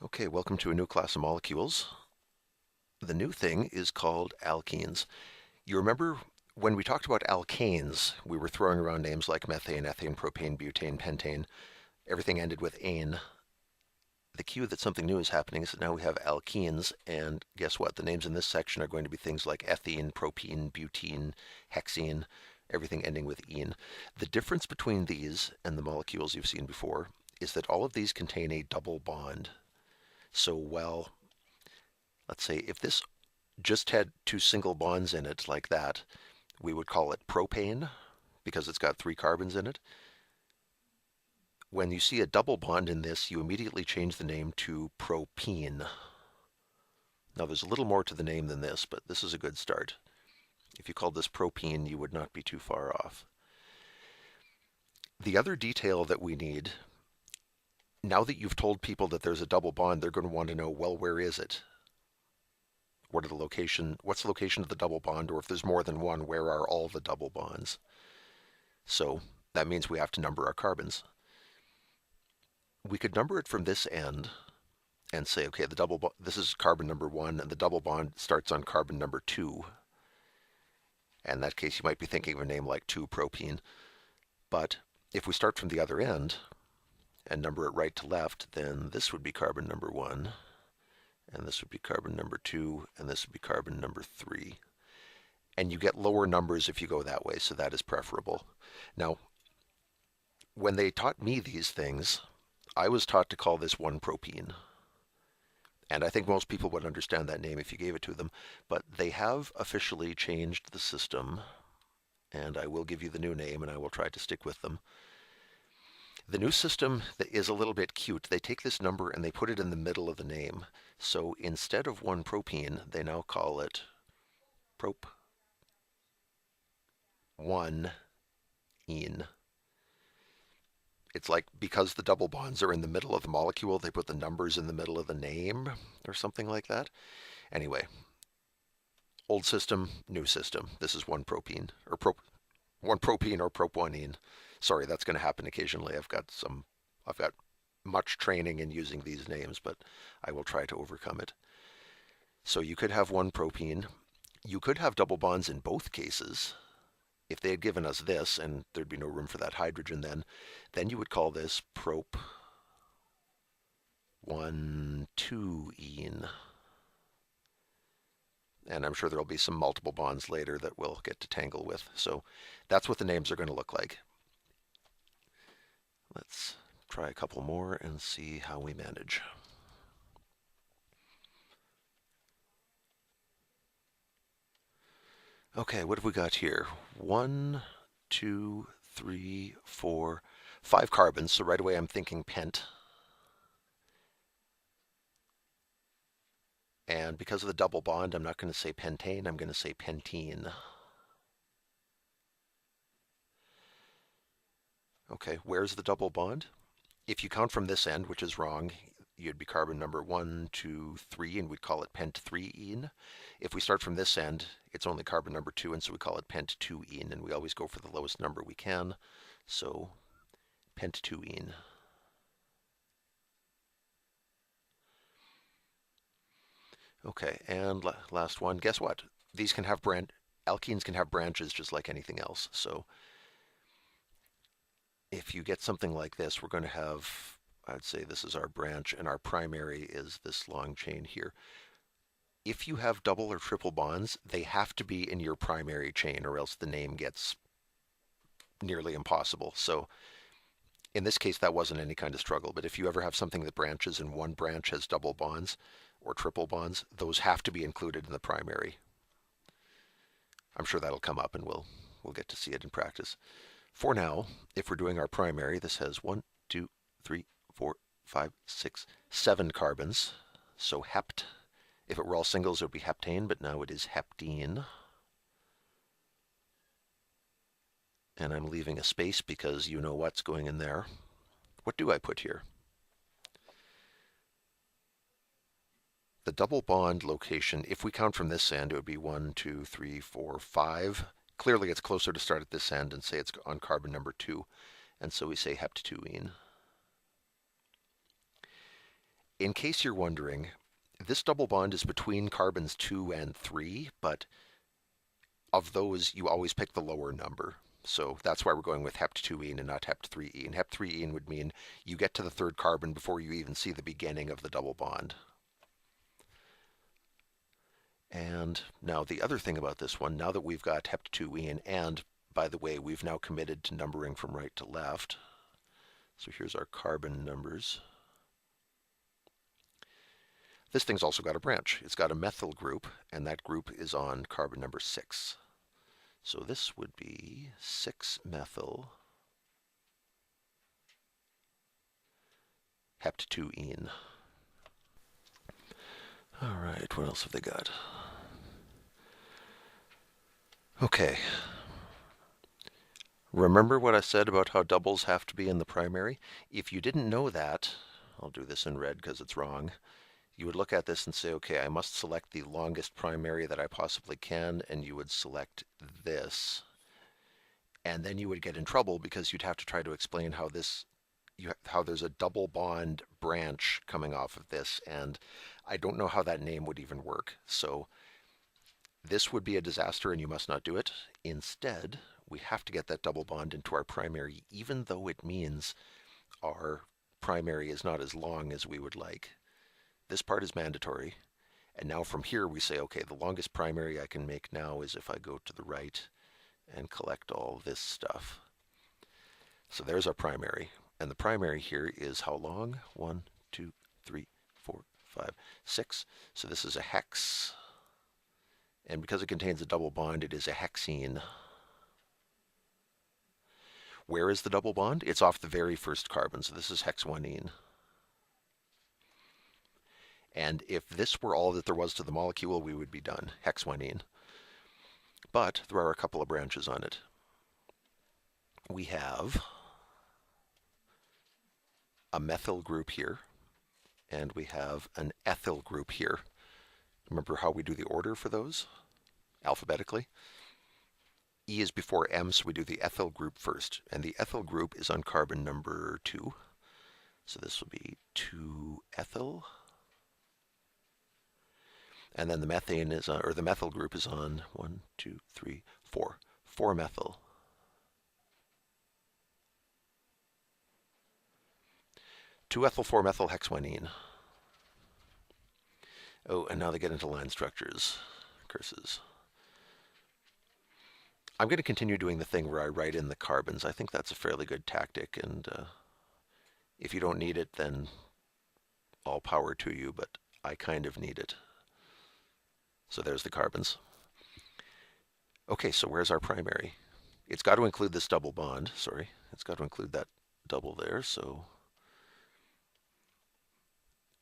Okay, welcome to a new class of molecules. The new thing is called alkenes. You remember when we talked about alkanes, we were throwing around names like methane, ethane, propane, butane, pentane. Everything ended with ane. The cue that something new is happening is that now we have alkenes, and guess what? The names in this section are going to be things like ethene, propene, butene, hexene, everything ending with ene. The difference between these and the molecules you've seen before is that all of these contain a double bond. So while, let's say, if this just had two single bonds in it like that, we would call it propane because it's got three carbons in it. When you see a double bond in this, you immediately change the name to propene. Now there's a little more to the name than this, but this is a good start. If you called this propene, you would not be too far off. The other detail that we need, now that you've told people that there's a double bond, they're going to want to know, well, where is it? What's the location of the double bond, or if there's more than one, where are all the double bonds? So that means we have to number our carbons. We could number it from this end and say, okay, this is carbon number 1, and the double bond starts on carbon number 2. And in that case, you might be thinking of a name like 2-propene. But if we start from the other end and number it right to left, then this would be carbon number 1, and this would be carbon number 2, and this would be carbon number 3. And you get lower numbers if you go that way, so that is preferable. Now, when they taught me these things, I was taught to call this 1-propene. And I think most people would understand that name if you gave it to them. But they have officially changed the system, and I will give you the new name, and I will try to stick with them. The new system is a little bit cute. They take this number and they put it in the middle of the name. So instead of 1-propene, they now call it prop 1-ene. It's like because the double bonds are in the middle of the molecule, they put the numbers in the middle of the name or something like that. Anyway, old system, new system. This is 1-propene or 1-propene or prop 1-ene. Sorry, that's going to happen occasionally. I've got much training in using these names, but I will try to overcome it. So you could have 1-propene. You could have double bonds in both cases. If they had given us this, and there'd be no room for that hydrogen then you would call this prop 1,2-ene. And I'm sure there'll be some multiple bonds later that we'll get to tangle with. So that's what the names are going to look like. Let's try a couple more and see how we manage. Okay, what have we got here? 1, 2, 3, 4, 5 carbons. So right away I'm thinking pent. And because of the double bond, I'm not going to say pentane, I'm going to say pentene. Okay, where's the double bond? If you count from this end, which is wrong, you'd be carbon number 1, 2, 3, and we'd call it pent3-ene. If we start from this end, it's only carbon number 2, and so we call it pent2-ene, and we always go for the lowest number we can. So pent2-ene. Okay, and last one. Guess what? These can have alkenes can have branches just like anything else. So if you get something like this, we're going to have, I'd say this is our branch, and our primary is this long chain here. If you have double or triple bonds, they have to be in your primary chain, or else the name gets nearly impossible. So in this case, that wasn't any kind of struggle. But if you ever have something that branches and one branch has double bonds or triple bonds, those have to be included in the primary. I'm sure that'll come up, and we'll get to see it in practice. For now, if we're doing our primary, this has 1, 2, 3, 4, 5, 6, 7 carbons. So hept. If it were all singles, it would be heptane, but now it is heptene. And I'm leaving a space because you know what's going in there. What do I put here? The double bond location, if we count from this end, it would be 1, 2, 3, 4, 5. Clearly, it's closer to start at this end and say it's on carbon number 2. And so we say hept2-ene. In case you're wondering, this double bond is between carbons 2 and 3, but of those, you always pick the lower number. So that's why we're going with hept2ene and not hept3ene. Hept3ene would mean you get to the third carbon before you even see the beginning of the double bond. And now the other thing about this one, now that we've got hept2ene, and by the way, we've now committed to numbering from right to left. So here's our carbon numbers. This thing's also got a branch. It's got a methyl group, and that group is on carbon number 6. So this would be 6-methyl hept2ene. All right, what else have they got? Okay. Remember what I said about how doubles have to be in the primary? If you didn't know that, I'll do this in red because it's wrong. You would look at this and say, okay, I must select the longest primary that I possibly can, and you would select this. And then you would get in trouble because you'd have to try to explain how there's a double bond branch coming off of this, and I don't know how that name would even work. So this would be a disaster and you must not do it. Instead, we have to get that double bond into our primary, even though it means our primary is not as long as we would like. This part is mandatory. And now from here we say, okay, the longest primary I can make now is if I go to the right and collect all this stuff. So there's our primary. And the primary here is how long? 1, 2, 3, 4, 5, 6. So this is a hex. And because it contains a double bond, it is a hexene. Where is the double bond? It's off the very first carbon, so this is hex1ene. And if this were all that there was to the molecule, we would be done, hex1ene. But there are a couple of branches on it. We have a methyl group here, and we have an ethyl group here. Remember how we do the order for those? Alphabetically. E is before M, so we do the ethyl group first. And the ethyl group is on carbon number 2. So this will be 2-ethyl. And then the methane is on, or the methyl group is on 1, 2, 3, 4. 4-methyl. Two-ethyl 4-methyl hex1ene. Oh, and now they get into line structures. Curses. I'm going to continue doing the thing where I write in the carbons. I think that's a fairly good tactic, and if you don't need it, then all power to you, but I kind of need it. So there's the carbons. Okay, so where's our primary? It's got to include this double bond. Sorry, it's got to include that double there, so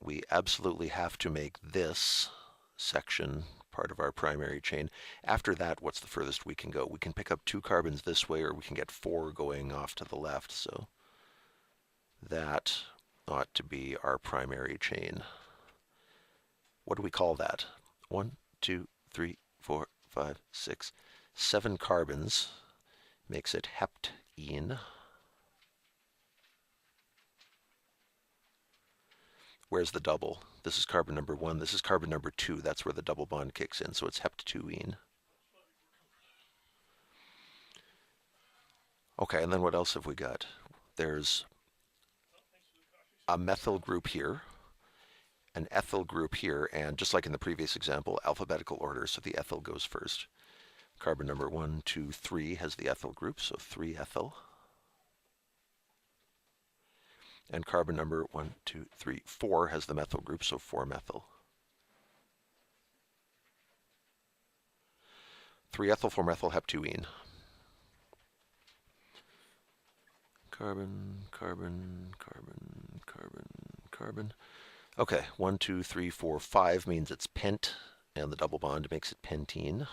we absolutely have to make this section part of our primary chain. After that, what's the furthest we can go? We can pick up 2 carbons this way, or we can get 4 going off to the left, so that ought to be our primary chain. What do we call that? 1, 2, 3, 4, 5, 6, 7 carbons makes it heptene. Where's the double? This is carbon number 1. This is carbon number 2. That's where the double bond kicks in. So it's hept2ene. Okay, and then what else have we got? There's a methyl group here, an ethyl group here, and just like in the previous example, alphabetical order, so the ethyl goes first. Carbon number 1, 2, 3 has the ethyl group, so 3-ethyl. And carbon number 1, 2, 3, 4 has the methyl group, so 4-methyl. 3-ethyl 4-methyl hept2ene. Carbon, carbon, carbon, carbon, carbon. Okay, 1, 2, 3, 4, 5 means it's pent, and the double bond makes it pentene.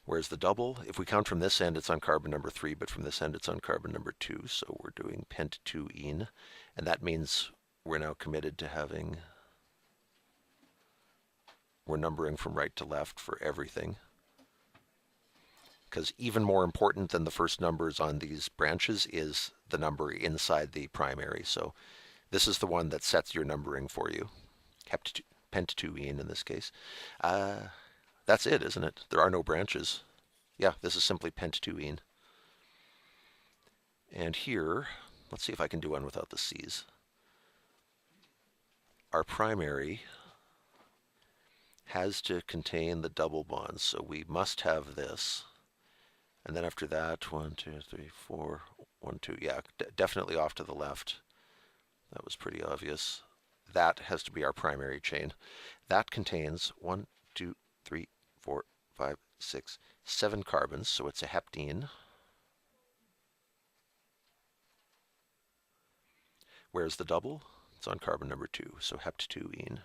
Where's the double? If we count from this end, it's on carbon number 3, but from this end, it's on carbon number 2. So we're doing pent2ene. And that means we're now committed to having, we're numbering from right to left for everything. because even more important than the first numbers on these branches is the number inside the primary. So this is the one that sets your numbering for you, pentatuene in this case. Uh, that's it, isn't it? There are no branches. Yeah, this is simply pentatuene. And here, let's see if I can do one without the C's. Our primary has to contain the double bonds, so we must have this. And then after that, 1, 2, 3, 4, 1, 2, yeah, definitely off to the left. That was pretty obvious. That has to be our primary chain. That contains 1, 2, 3, 4, 5, 6, 7 carbons, so it's a heptene. Where's the double? It's on carbon number 2, so hept2ene.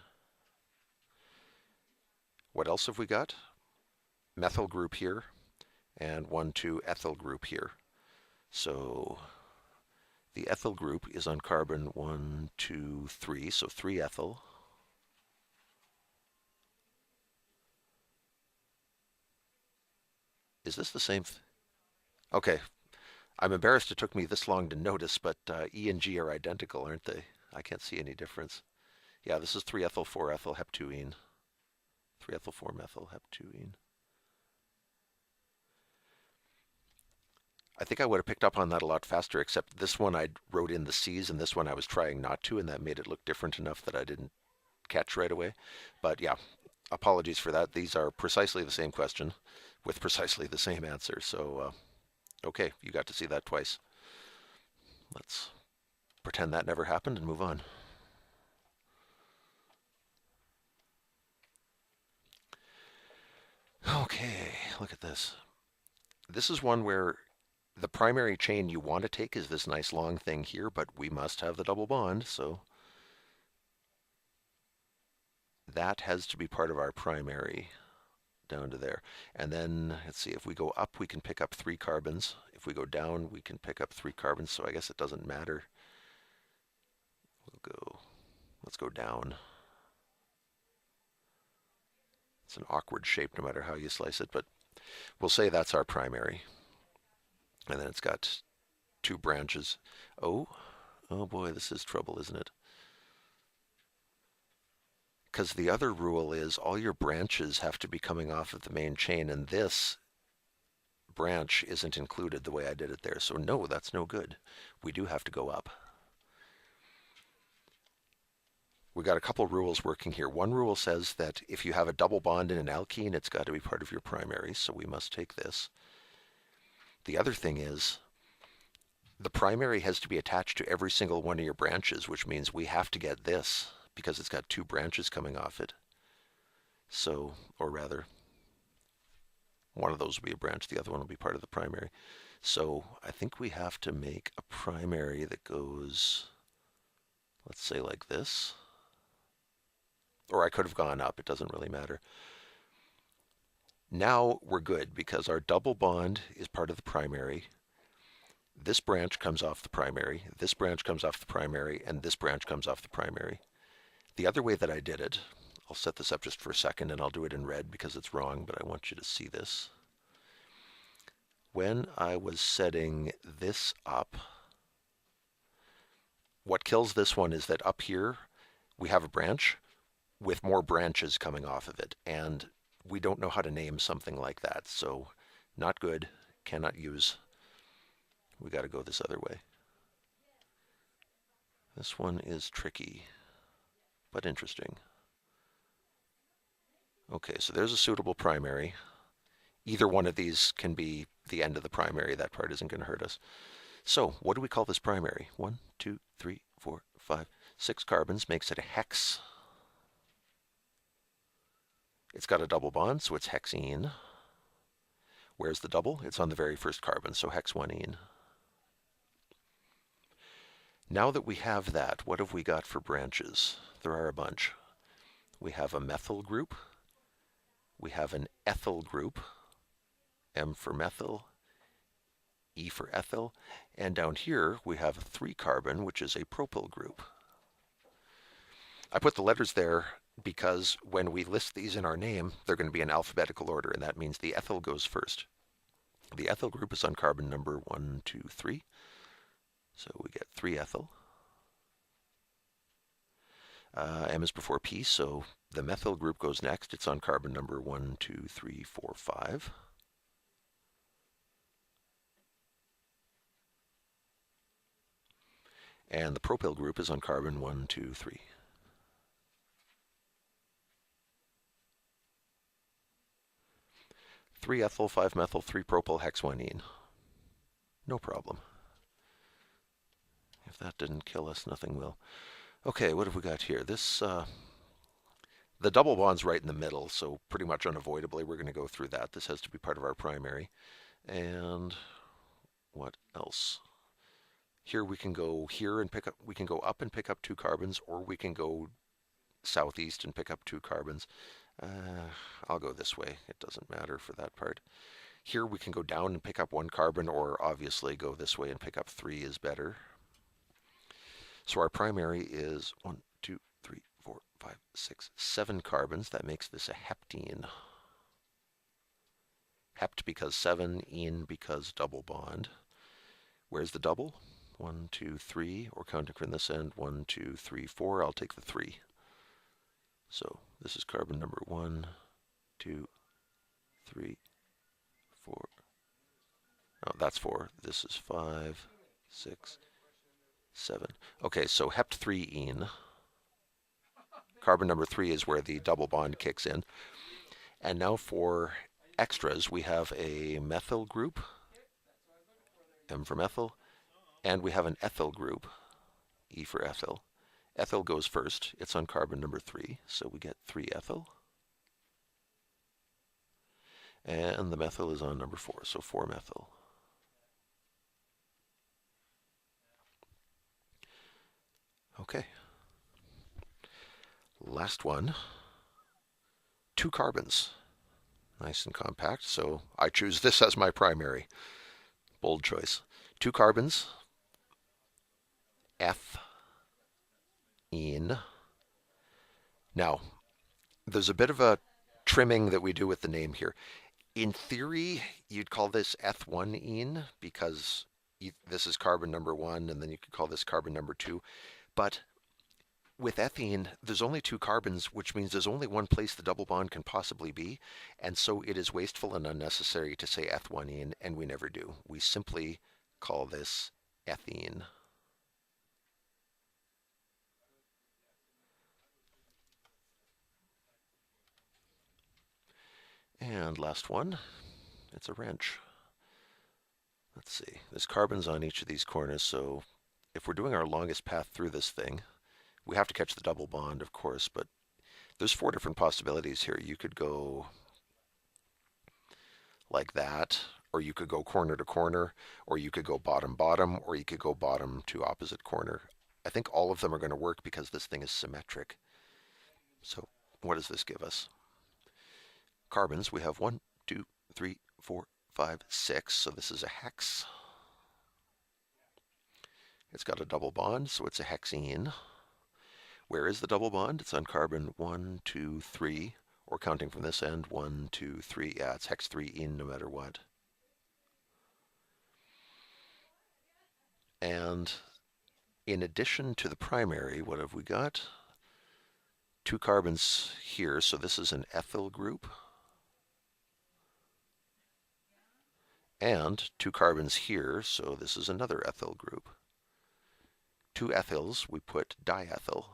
What else have we got? Methyl group here, and 1, 2 ethyl group here. So the ethyl group is on carbon 1, 2, 3, so 3 ethyl. Is this the same? Okay, I'm embarrassed it took me this long to notice, but E and G are identical, aren't they? I can't see any difference. Yeah, this is 3 ethyl 4 ethyl heptuene. 3 ethyl 4 methyl heptuene. I think I would have picked up on that a lot faster, except this one I wrote in the C's and this one I was trying not to, and that made it look different enough that I didn't catch right away. But yeah, apologies for that. These are precisely the same question with precisely the same answer. So, okay, you got to see that twice. Let's pretend that never happened and move on. Okay, look at this. This is one where the primary chain you want to take is this nice long thing here, but we must have the double bond, so that has to be part of our primary down to there. And then, let's see, if we go up, we can pick up 3 carbons. If we go down, we can pick up 3 carbons, so I guess it doesn't matter. Let's go down. It's an awkward shape no matter how you slice it, but we'll say that's our primary. And then it's got 2 branches. Oh boy, this is trouble, isn't it? Because the other rule is all your branches have to be coming off of the main chain, and this branch isn't included the way I did it there. So no, that's no good. We do have to go up. We got a couple rules working here. One rule says that if you have a double bond in an alkene, it's got to be part of your primary, so we must take this. The other thing is the primary has to be attached to every single one of your branches, which means we have to get this because it's got 2 branches coming off it. So, or rather, one of those will be a branch, the other one will be part of the primary. So I think we have to make a primary that goes, let's say like this. Or I could have gone up, it doesn't really matter. Now we're good because our double bond is part of the primary. This branch comes off the primary, this branch comes off the primary, and this branch comes off the primary. The other way that I did it, I'll set this up just for a second and I'll do it in red because it's wrong, but I want you to see this. When I was setting this up, what kills this one is that up here we have a branch with more branches coming off of it, and we don't know how to name something like that, so not good, cannot use. We got to go this other way. This one is tricky, but interesting. Okay, so there's a suitable primary. Either one of these can be the end of the primary. That part isn't going to hurt us. So what do we call this primary? 1, 2, 3, 4, 5, 6 carbons makes it a hex. It's got a double bond, so it's hexene. Where's the double? It's on the very first carbon, so hex1ene. Now that we have that, what have we got for branches? There are a bunch. We have a methyl group. We have an ethyl group. M for methyl, E for ethyl. And down here we have a 3 carbon, which is a propyl group. I put the letters there because when we list these in our name, they're going to be in alphabetical order, and that means the ethyl goes first. The ethyl group is on carbon number 1, 2, 3. So we get 3-ethyl. M is before P, so the methyl group goes next. It's on carbon number 1, 2, 3, 4, 5. And the propyl group is on carbon 1, 2, 3. Three ethyl, 5 methyl, 3 propyl, hex 1 ene. No problem. If that didn't kill us, nothing will. Okay, what have we got here? This, the double bond's right in the middle, so pretty much unavoidably we're going to go through that. This has to be part of our primary. And what else? Here we can go here and pick up, we can go up and pick up 2 carbons, or we can go southeast and pick up 2 carbons. I'll go this way. It doesn't matter for that part. Here we can go down and pick up 1 carbon, or obviously go this way and pick up 3 is better. So our primary is 1, 2, 3, 4, 5, 6, 7 carbons. That makes this a heptene. Hept because 7, ene because double bond. Where's the double? 1, 2, 3, or counting from this end, 1, 2, 3, 4. I'll take the 3. So this is carbon number 1, 2, 3, 4. Oh, that's 4. This is 5, 6, 7. Okay, so hept 3 ene. Carbon number 3 is where the double bond kicks in. And now for extras, we have a methyl group, M for methyl, and we have an ethyl group, E for ethyl. Ethyl goes first. It's on carbon number 3, so we get 3-ethyl. And the methyl is on number 4, so 4-methyl. Okay. Last one. 2 carbons. Nice and compact, so I choose this as my primary. Bold choice. 2 carbons. F ene. Now, there's a bit of a trimming that we do with the name here. In theory, you'd call this Eth1 ene because this is carbon number 1, and then you could call this carbon number 2. But with ethene, there's only 2 carbons, which means there's only one place the double bond can possibly be, and so it is wasteful and unnecessary to say Eth1 ene, and we never do. We simply call this ethene. And last one, it's a wrench. Let's see, there's carbons on each of these corners, so if we're doing our longest path through this thing, we have to catch the double bond, of course, but there's 4 different possibilities here. You could go like that, or you could go corner to corner, or you could go bottom bottom, or you could go bottom to opposite corner. I think all of them are going to work because this thing is symmetric. So what does this give us? Carbons, we have 1, 2, 3, 4, 5, 6, so this is a hex. It's got a double bond, so it's a hexene. Where is the double bond? It's on carbon 1, 2, 3, or counting from this end, 1, 2, 3. Yeah, it's hex 3 ene no matter what. And in addition to the primary, what have we got? 2 carbons here, so this is an ethyl group. And 2 carbons here, so this is another ethyl group. 2 ethyls, we put diethyl.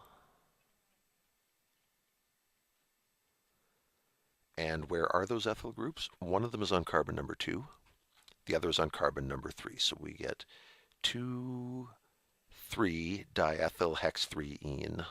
And where are those ethyl groups? One of them is on carbon number 2. The other is on carbon number 3. So we get 2, 3 diethyl hex 3 ene.